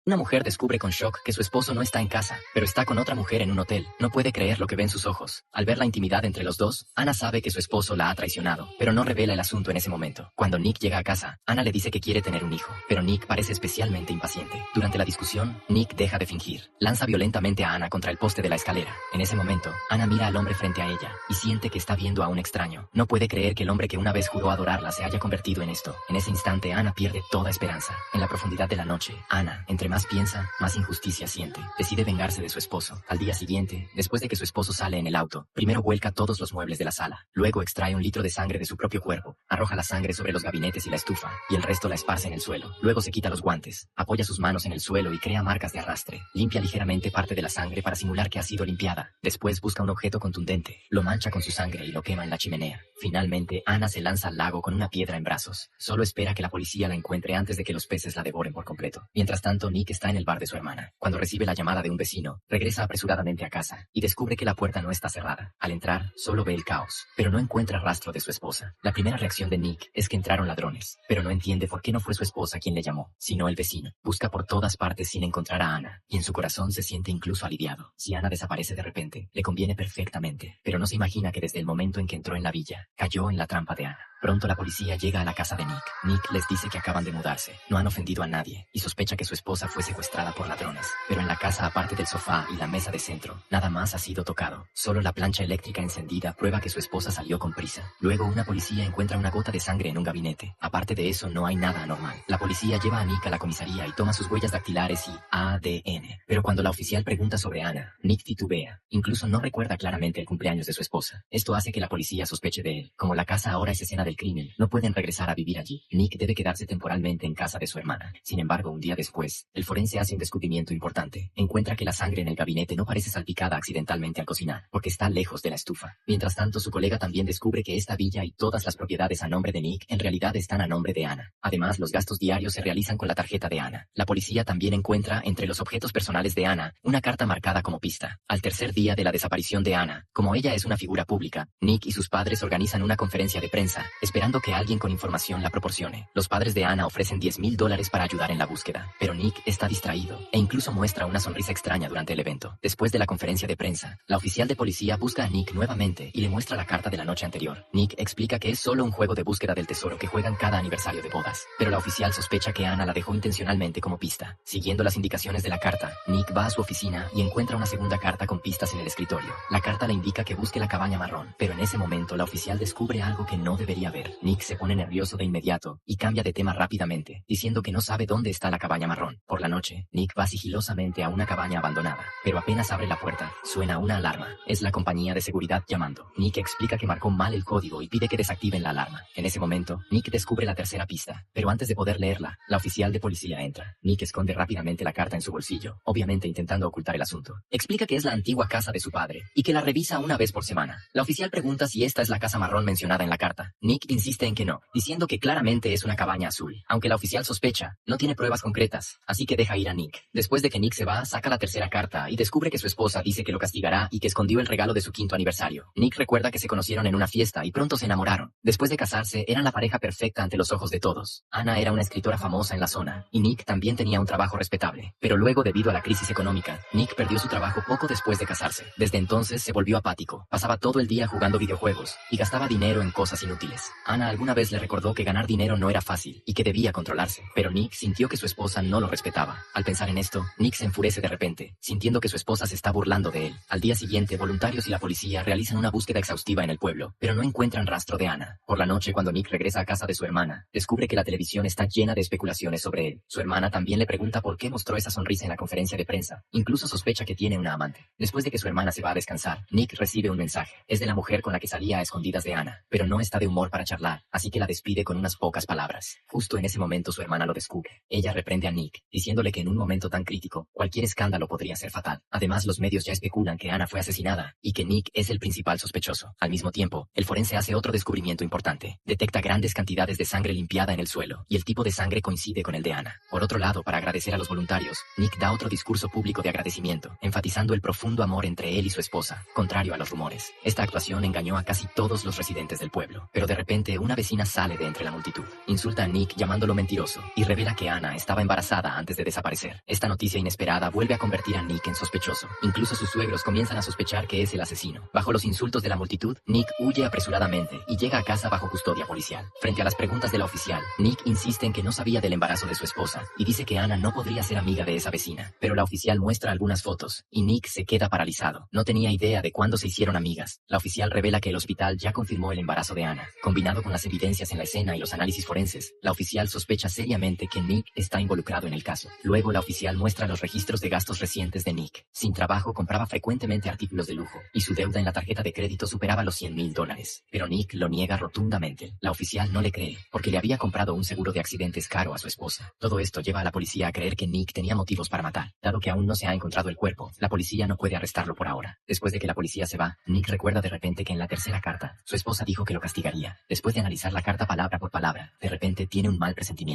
Una mujer descubre con shock que su esposo no está en casa, pero está con otra mujer en un hotel. No puede creer lo que ve en sus ojos. Al ver la intimidad entre los dos, Ana sabe que su esposo la ha traicionado, pero no revela el asunto en ese momento. Cuando Nick llega a casa, Ana le dice que quiere tener un hijo, pero Nick parece especialmente impaciente. Durante la discusión, Nick deja de fingir. Lanza violentamente a Ana contra el poste de la escalera. En ese momento, Ana mira al hombre frente a ella y siente que está viendo a un extraño. No puede creer que el hombre que una vez juró adorarla se haya convertido en esto. En ese instante, Ana pierde toda esperanza. En la profundidad de la noche, Ana, entre más piensa, más injusticia siente. Decide vengarse de su esposo. Al día siguiente, después de que su esposo sale en el auto, primero vuelca todos los muebles de la sala. Luego extrae 1 litro de sangre de su propio cuerpo, arroja la sangre sobre los gabinetes y la estufa, y el resto la esparce en el suelo. Luego se quita los guantes, apoya sus manos en el suelo y crea marcas de arrastre. Limpia ligeramente parte de la sangre para simular que ha sido limpiada. Después busca un objeto contundente, lo mancha con su sangre y lo quema en la chimenea. Finalmente, Ana se lanza al lago con una piedra en brazos. Solo espera que la policía la encuentre antes de que los peces la devoren por completo. Mientras tanto, Nick está en el bar de su hermana. Cuando recibe la llamada de un vecino, regresa apresuradamente a casa y descubre que la puerta no está cerrada. Al entrar, solo ve el caos, pero no encuentra rastro de su esposa. La primera reacción de Nick es que entraron ladrones, pero no entiende por qué no fue su esposa quien le llamó, sino el vecino. Busca por todas partes sin encontrar a Ana, y en su corazón se siente incluso aliviado. Si Ana desaparece de repente, le conviene perfectamente, pero no se imagina que desde el momento en que entró en la villa, cayó en la trampa de Ana. Pronto la policía llega a la casa de Nick. Nick les dice que acaban de mudarse, no han ofendido a nadie, y sospecha que su esposa fue secuestrada por ladrones. Pero en la casa, aparte del sofá y la mesa de centro, nada más ha sido tocado. Solo la plancha eléctrica encendida prueba que su esposa salió con prisa. Luego una policía encuentra una gota de sangre en un gabinete. Aparte de eso, no hay nada anormal. La policía lleva a Nick a la comisaría y toma sus huellas dactilares y ADN. Pero cuando la oficial pregunta sobre Ana, Nick titubea. Incluso no recuerda claramente el cumpleaños de su esposa. Esto hace que la policía sospeche de él. Como la casa ahora es escena del crimen, no pueden regresar a vivir allí. Nick debe quedarse temporalmente en casa de su hermana. Sin embargo, un día después, el forense hace un descubrimiento importante. Encuentra que la sangre en el gabinete no parece salpicada accidentalmente al cocinar, porque está lejos de la estufa. Mientras tanto, su colega también descubre que esta villa y todas las propiedades a nombre de Nick en realidad están a nombre de Ana. Además, los gastos diarios se realizan con la tarjeta de Ana. La policía también encuentra entre los objetos personales de Ana una carta marcada como pista. Al tercer día de la desaparición de Ana, como ella es una figura pública, Nick y sus padres organizan una conferencia de prensa, esperando que alguien con información la proporcione. Los padres de Ana ofrecen $10,000 para ayudar en la búsqueda, pero Nick está distraído e incluso muestra una sonrisa extraña durante el evento. Después de la conferencia de prensa, la oficial de policía busca a Nick nuevamente y le muestra la carta de la noche anterior. Nick explica que es solo un juego de búsqueda del tesoro que juegan cada aniversario de bodas, pero la oficial sospecha que Ana la dejó intencionalmente como pista. Siguiendo las indicaciones de la carta, Nick va a su oficina y encuentra una segunda carta con pistas en el escritorio. La carta le indica que busque la cabaña marrón, pero en ese momento la oficial descubre algo que no debería ver. Nick se pone nervioso de inmediato y cambia de tema rápidamente, diciendo que no sabe dónde está la cabaña marrón. Por la noche, Nick va sigilosamente a una cabaña abandonada, pero apenas abre la puerta, suena una alarma. Es la compañía de seguridad llamando. Nick explica que marcó mal el código y pide que desactiven la alarma. En ese momento, Nick descubre la tercera pista, pero antes de poder leerla, la oficial de policía entra. Nick esconde rápidamente la carta en su bolsillo, obviamente intentando ocultar el asunto. Explica que es la antigua casa de su padre y que la revisa una vez por semana. La oficial pregunta si esta es la casa marrón mencionada en la carta. Nick insiste en que no, diciendo que claramente es una cabaña azul. Aunque la oficial sospecha, no tiene pruebas concretas, así que deja ir a Nick. Después de que Nick se va, saca la tercera carta y descubre que su esposa dice que lo castigará y que escondió el regalo de su 5º aniversario. Nick recuerda que se conocieron en una fiesta y pronto se enamoraron. Después de casarse, eran la pareja perfecta ante los ojos de todos. Ana era una escritora famosa en la zona, y Nick también tenía un trabajo respetable. Pero luego, debido a la crisis económica, Nick perdió su trabajo poco después de casarse. Desde entonces se volvió apático, pasaba todo el día jugando videojuegos y gastaba dinero en cosas inútiles. Ana alguna vez le recordó que ganar dinero no era fácil y que debía controlarse, pero Nick sintió que su esposa no lo respetaba. Al pensar en esto, Nick se enfurece de repente, sintiendo que su esposa se está burlando de él. Al día siguiente, voluntarios y la policía realizan una búsqueda exhaustiva en el pueblo, pero no encuentran rastro de Ana. Por la noche, cuando Nick regresa a casa de su hermana, descubre que la televisión está llena de especulaciones sobre él. Su hermana también le pregunta por qué mostró esa sonrisa en la conferencia de prensa. Incluso sospecha que tiene una amante. Después de que su hermana se va a descansar, Nick recibe un mensaje. Es de la mujer con la que salía a escondidas de Ana, pero no está de humor para charlar, así que la despide con unas pocas palabras. Justo en ese momento su hermana lo descubre. Ella reprende a Nick, diciéndole que en un momento tan crítico, cualquier escándalo podría ser fatal. Además, los medios ya especulan que Ana fue asesinada y que Nick es el principal sospechoso. Al mismo tiempo, el forense hace otro descubrimiento importante. Detecta grandes cantidades de sangre limpiada en el suelo, y el tipo de sangre coincide con el de Ana. Por otro lado, para agradecer a los voluntarios, Nick da otro discurso público de agradecimiento, enfatizando el profundo amor entre él y su esposa, contrario a los rumores. Esta actuación engañó a casi todos los residentes del pueblo, pero de repente, una vecina sale de entre la multitud, insulta a Nick llamándolo mentiroso y revela que Anna estaba embarazada antes de desaparecer. Esta noticia inesperada vuelve a convertir a Nick en sospechoso. Incluso sus suegros comienzan a sospechar que es el asesino. Bajo los insultos de la multitud, Nick huye apresuradamente y llega a casa bajo custodia policial. Frente a las preguntas de la oficial, Nick insiste en que no sabía del embarazo de su esposa y dice que Anna no podría ser amiga de esa vecina. Pero la oficial muestra algunas fotos y Nick se queda paralizado. No tenía idea de cuándo se hicieron amigas. La oficial revela que el hospital ya confirmó el embarazo de Anna. Combinado con las evidencias en la escena y los análisis forenses, la oficial sospecha seriamente que Nick está involucrado en el caso. Luego la oficial muestra los registros de gastos recientes de Nick. Sin trabajo compraba frecuentemente artículos de lujo y su deuda en la tarjeta de crédito superaba los $100,000. Pero Nick lo niega rotundamente. La oficial no le cree porque le había comprado un seguro de accidentes caro a su esposa. Todo esto lleva a la policía a creer que Nick tenía motivos para matar. Dado que aún no se ha encontrado el cuerpo, la policía no puede arrestarlo por ahora. Después de que la policía se va, Nick recuerda de repente que en la tercera carta, su esposa dijo que lo castigaría. Después de analizar la carta palabra por palabra, de repente tiene un mal presentimiento.